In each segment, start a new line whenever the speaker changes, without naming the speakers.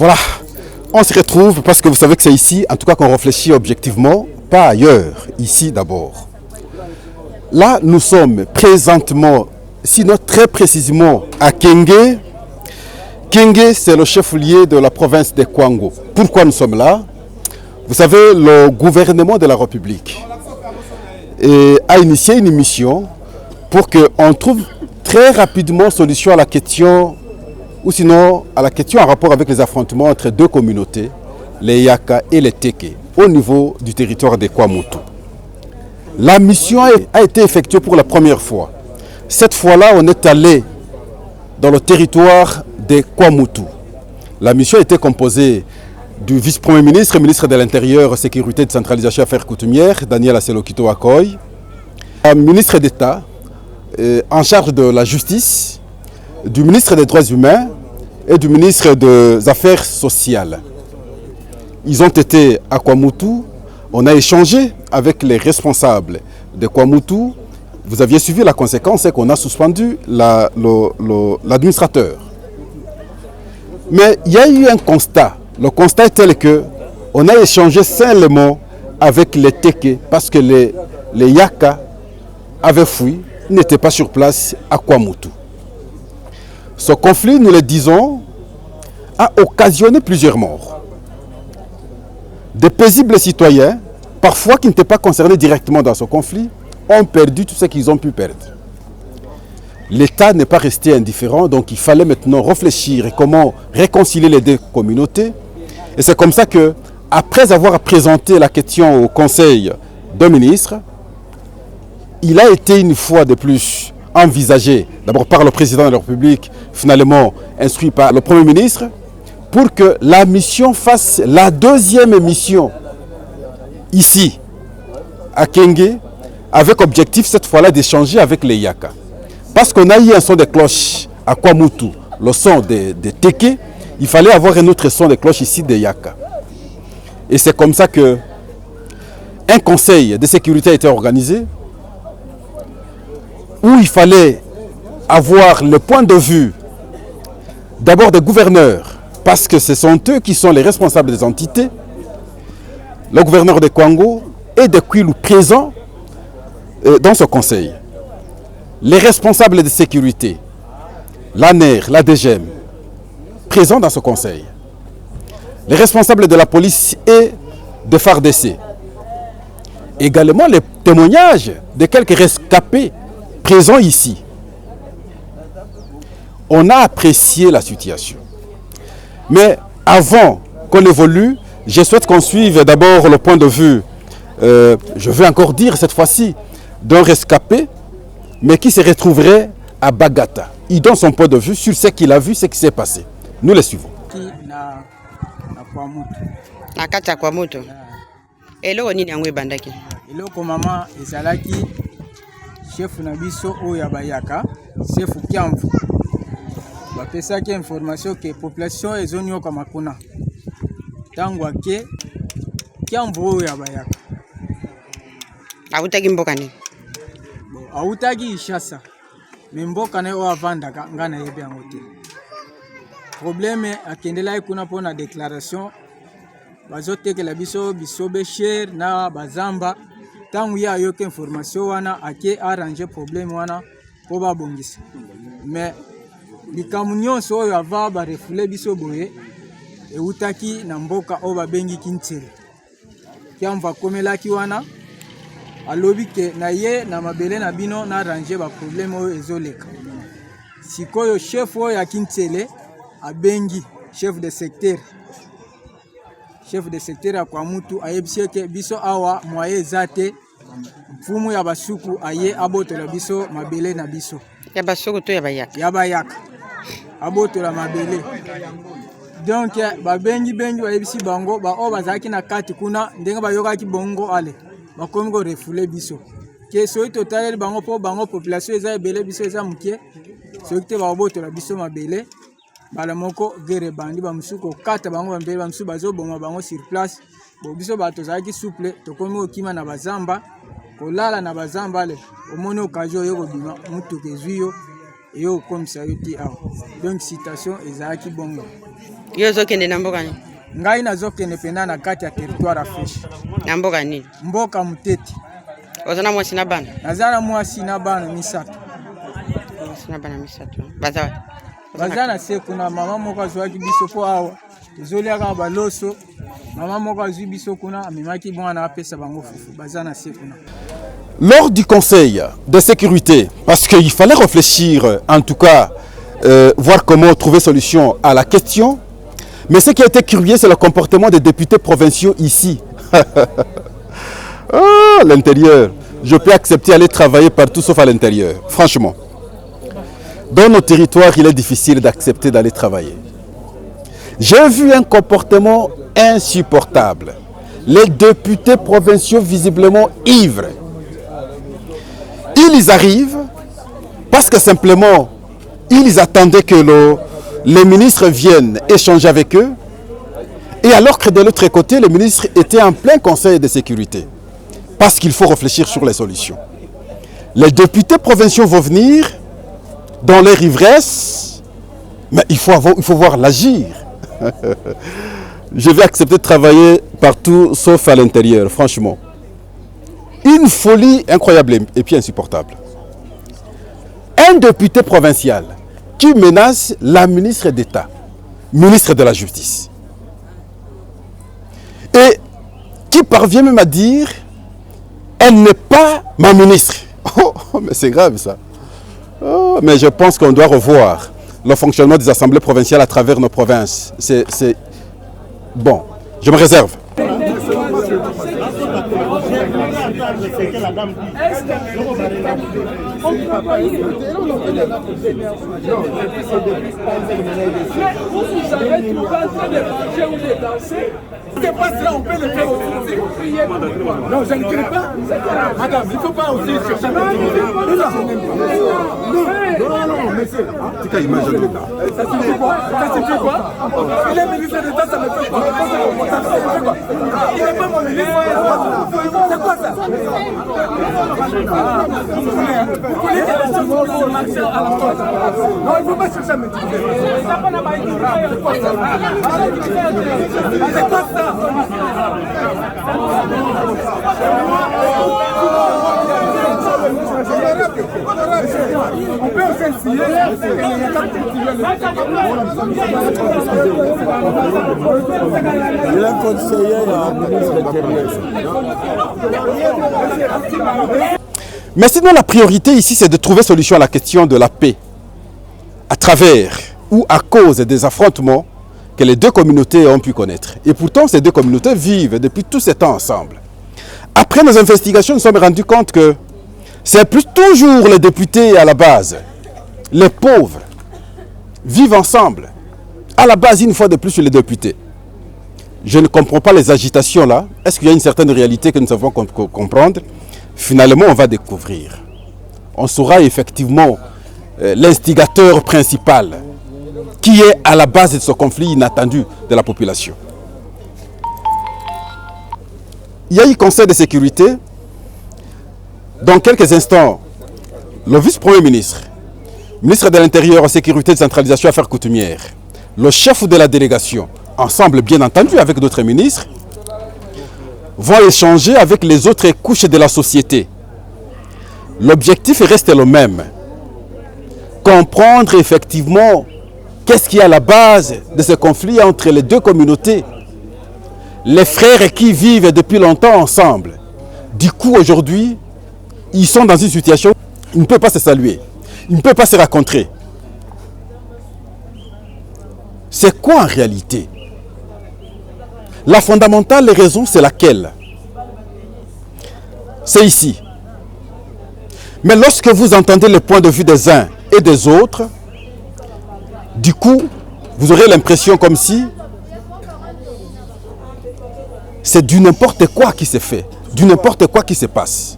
Voilà, on se retrouve parce que vous savez que c'est ici, en tout cas qu'on réfléchit objectivement, pas ailleurs, ici d'abord. Là, nous sommes présentement, sinon très précisément, à Kenge. Kenge, c'est le chef-lieu de la province de Kwango. Pourquoi nous sommes là? Vous savez, le gouvernement de la République a initié une mission pour qu'on trouve très rapidement solution à la question, ou sinon à la question en rapport avec les affrontements entre deux communautés, les Yaka et les Teke, au niveau du territoire de Kwamutu. La mission a été effectuée pour la première fois. Cette fois-là, on est allé dans le territoire de Kwamutu. La mission était composée du vice-premier ministre, ministre de l'Intérieur, Sécurité, Décentralisation et Affaires coutumières, Daniel Asselokito Akoy, un ministre d'État en charge de la justice, du ministre des Droits humains et du ministre des Affaires sociales. Ils ont été à Kwamutu. On a échangé avec les responsables de Kwamutu. Vous aviez suivi la conséquence, c'est qu'on a suspendu l'administrateur. Mais il y a eu un constat. Le constat est tel qu'on a échangé seulement avec les Teke parce que les Yaka avaient fui, n'étaient pas sur place à Kwamutu. Ce conflit, nous le disons, a occasionné plusieurs morts. Des paisibles citoyens, parfois qui n'étaient pas concernés directement dans ce conflit, ont perdu tout ce qu'ils ont pu perdre. L'État n'est pas resté indifférent, donc il fallait maintenant réfléchir et comment réconcilier les deux communautés. Et c'est comme ça que, après avoir présenté la question au Conseil des ministres, il a été une fois de plus envisagé, d'abord par le président de la République, finalement instruit par le Premier ministre, pour que la mission fasse la deuxième mission ici, à Kenge, avec objectif cette fois-là d'échanger avec les Yaka. Parce qu'on a eu un son de cloche à Kwamutu, le son des Teke, il fallait avoir un autre son de cloche ici des Yaka. Et c'est comme ça que un conseil de sécurité a été organisé, où il fallait avoir le point de vue d'abord des gouverneurs, parce que ce sont eux qui sont les responsables des entités, le gouverneur de Kwango et de Kwilu présents dans ce conseil. Les responsables de sécurité, l'ANER, l'ADGM, présents dans ce conseil. Les responsables de la police et de FARDC. Également les témoignages de quelques rescapés présents ici. On a apprécié la situation. Mais avant qu'on évolue, je souhaite qu'on suive d'abord le point de vue, je vais encore dire cette fois-ci, d'un rescapé, mais qui se retrouverait à Bagata. Il donne son point de vue sur ce qu'il a vu, ce qui s'est passé. Nous les suivons.
Nakata Kwamutu. Eloko nini yango ebandaki?
Eloko mama ezalaki chef na biso oyo bayaka, chef Kiamvu. Bapesaki information que population ezonyoka makuna. Tango ake Kiamvu oyo bayaka.
Autaki mboka nini?
Autaki Ishasa. Mimboka na oyo avandaka ngana yebi yango te. Problème akendela kuna pona déclaration bazotekela biso cher na bazamba tangu ya yoke information wana ake arranger problème wana po babongisa. Mais likamu nyonso oyo ava barefule biso boye eutaki na mboka oyo babengi Kintsele. Kiamvu akomelaki wana alobi ke na ye na mabele na bino na arranger ba problème oyo ezoleka. Sikoyo chef oyo ya Kintsele abengi chef de secteur ya Kwamutu ayebisi ke biso awa moye ezate mfumu ya basuku aye abotola biso mabele na biso
ya basuku to ya bayaka
abotola mabele. Donc babengi bayebisi bango ba o bazaki na kati kuna ndenge bayokaki bongo ale bakomi ko refule biso ke soki totaleli bango po bango population eza ebele biso eza mukie soki te babotola biso mabele bala moko gere bandi bamusuko kata bango bambele bamusu bazoboma bango sur place bo biso bato zaki souple tokomi okima na bazamba kolala na bazamba le omoni okajo yo kobima mutu kezwiyo et au commissariat. Donc citation ezaki bongo.
Yo ozokende na mboka nini?
Ngai nazokende pena na kati ya territoire ya Fiche.
Na mboka nini?
Mboka Muteti.
Ozana mwasi na bana?
Nazala mwasi na bana misato.
Mwasi na bana misato. Baza.
Bazana se kuna mama moko azwaki biso po awa. Tozoliaka baloso. Mama moko azwi biso kuna amemaki mwana apesa bango fufu. Bazana se kuna.
Lors du Conseil de sécurité, parce qu'il fallait réfléchir, en tout cas, voir comment trouver solution à la question, mais ce qui a été curieux, c'est le comportement des députés provinciaux ici. Ah, l'intérieur. Je peux accepter d'aller travailler partout sauf à l'intérieur, franchement. Dans nos territoires, il est difficile d'accepter d'aller travailler. J'ai vu un comportement insupportable. Les députés provinciaux visiblement ivres. Ils arrivent parce que simplement, ils attendaient que les ministres viennent échanger avec eux. Et alors que de l'autre côté, les ministres étaient en plein conseil de sécurité. Parce qu'il faut réfléchir sur les solutions. Les députés provinciaux vont venir dans leur ivresse, mais il faut voir l'agir. Je vais accepter de travailler partout sauf à l'intérieur, franchement. Une folie incroyable et puis insupportable. Un député provincial qui menace la ministre d'État, ministre de la Justice, et qui parvient même à dire « Elle n'est pas ma ministre ». Oh, mais c'est grave ça. Oh, mais je pense qu'on doit revoir le fonctionnement des assemblées provinciales à travers nos provinces. C'est... Bon, je me réserve.
On peut le faire aussi. Non, je ne crie pas. Madame, il ne faut pas aussi chercher à non, monsieur.
C'est quelle image de l'État?
Ça signifie quoi? Ça signifie quoi? Il est ministre d'État, ça me fait quoi? Ça signifie quoi? Il n'est pas mon ministre. C'est quoi ça? Vous voulez que les choses se marchent à la fois? Non, il ne faut pas chercher à me dire. C'est quoi ça? C'est quoi ça? On peut aussi essayer. Il a conseillé à ministre intérieur.
Mais sinon, la priorité ici, c'est de trouver solution à la question de la paix, à travers ou à cause des affrontements que les deux communautés ont pu connaître. Et pourtant, ces deux communautés vivent depuis tous ces temps ensemble. Après nos investigations, nous nous sommes rendus compte que c'est plus toujours les députés à la base. Les pauvres vivent ensemble. À la base, une fois de plus, les députés. Je ne comprends pas les agitations là. Est-ce qu'il y a une certaine réalité que nous devons comprendre? Finalement, on va découvrir. On saura effectivement l'instigateur principal qui est à la base de ce conflit inattendu de la population. Il y a eu Conseil de sécurité. Dans quelques instants, le vice-premier ministre, ministre de l'Intérieur, Sécurité, Décentralisation, Affaires coutumières, le chef de la délégation, ensemble bien entendu avec d'autres ministres, vont échanger avec les autres couches de la société. L'objectif reste le même. Comprendre effectivement qu'est-ce qui est à la base de ce conflit entre les deux communautés. Les frères qui vivent depuis longtemps ensemble. Du coup, aujourd'hui, ils sont dans une situation, ils ne peuvent pas se saluer. Ils ne peuvent pas se rencontrer. C'est quoi en réalité? La fondamentale raison, c'est laquelle? C'est ici. Mais lorsque vous entendez le point de vue des uns et des autres, du coup, vous aurez l'impression comme si c'est du n'importe quoi qui se fait, du n'importe quoi qui se passe.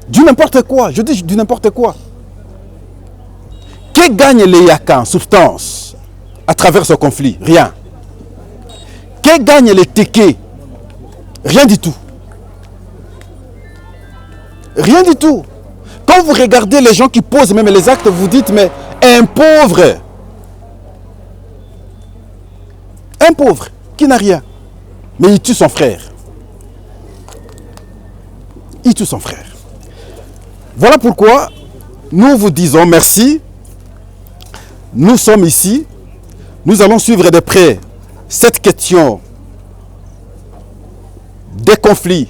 Du n'importe quoi, je dis du n'importe quoi. Que gagnent les Yaka en substance à travers ce conflit? Rien. Que gagnent les Téké? Rien du tout. Rien du tout. Quand vous regardez les gens qui posent même les actes, vous dites, mais un pauvre Un pauvre qui n'a rien. Mais il tue son frère. Il tue son frère. Voilà pourquoi nous vous disons merci. Nous sommes ici. Nous allons suivre de près cette question des conflits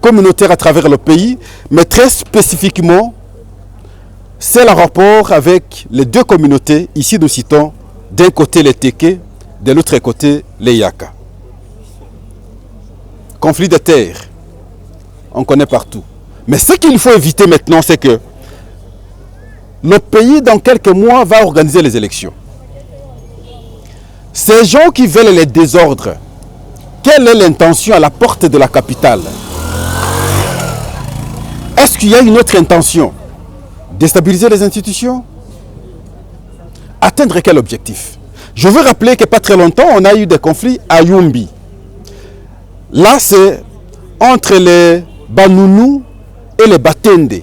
communautaires à travers le pays, mais très spécifiquement, c'est le rapport avec les deux communautés. Ici, nous citons d'un côté les Téké, de l'autre côté les Yaka. Conflit de terre, on connaît partout. Mais ce qu'il faut éviter maintenant, c'est que le pays, dans quelques mois, va organiser les élections. Ces gens qui veulent les désordres, quelle est l'intention à la porte de la capitale? Est-ce qu'il y a une autre intention? Déstabiliser les institutions? Atteindre quel objectif? Je veux rappeler que pas très longtemps, on a eu des conflits à Yumbi. Là, c'est entre les Banounous et les Batende.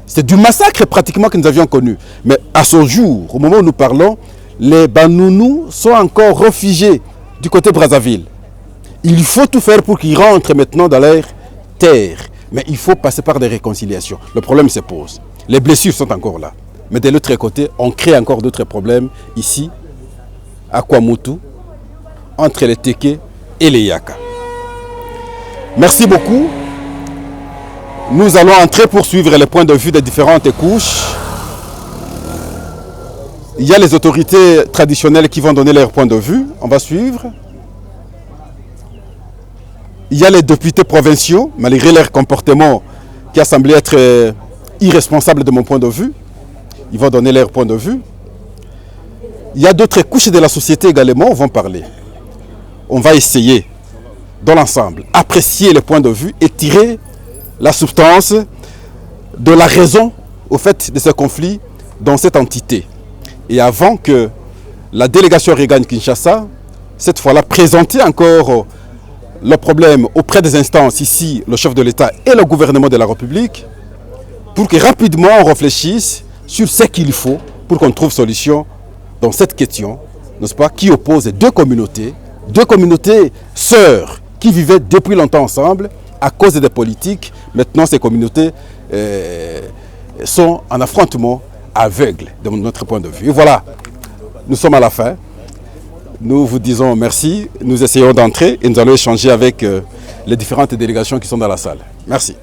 C'est du massacre pratiquement que nous avions connu. Mais à ce jour, au moment où nous parlons, les Banounous sont encore réfugiés du côté Brazzaville. Il faut tout faire pour qu'ils rentrent maintenant dans leur terre. Mais il faut passer par des réconciliations. Le problème se pose. Les blessures sont encore là. Mais de l'autre côté, on crée encore d'autres problèmes ici, à Kwamutu, entre les Téké et les Yaka. Merci beaucoup. Nous allons entrer pour suivre les points de vue des différentes couches. Il y a les autorités traditionnelles qui vont donner leur point de vue. On va suivre. Il y a les députés provinciaux, malgré leur comportement qui a semblé être irresponsable de mon point de vue. Ils vont donner leur point de vue. Il y a d'autres couches de la société également, vont parler. On va essayer, dans l'ensemble, apprécier les points de vue et tirer la substance de la raison au fait de ce conflit dans cette entité. Et avant que la délégation regagne Kinshasa, cette fois-là, présenter encore le problème auprès des instances, ici, le chef de l'État et le gouvernement de la République, pour que rapidement on réfléchisse sur ce qu'il faut pour qu'on trouve solution dans cette question, n'est-ce pas, qui oppose deux communautés sœurs qui vivaient depuis longtemps ensemble à cause des politiques. Maintenant, ces communautés sont en affrontement aveugle de notre point de vue. Et voilà, nous sommes à la fin. Nous vous disons merci. Nous essayons d'entrer et nous allons échanger avec les différentes délégations qui sont dans la salle. Merci.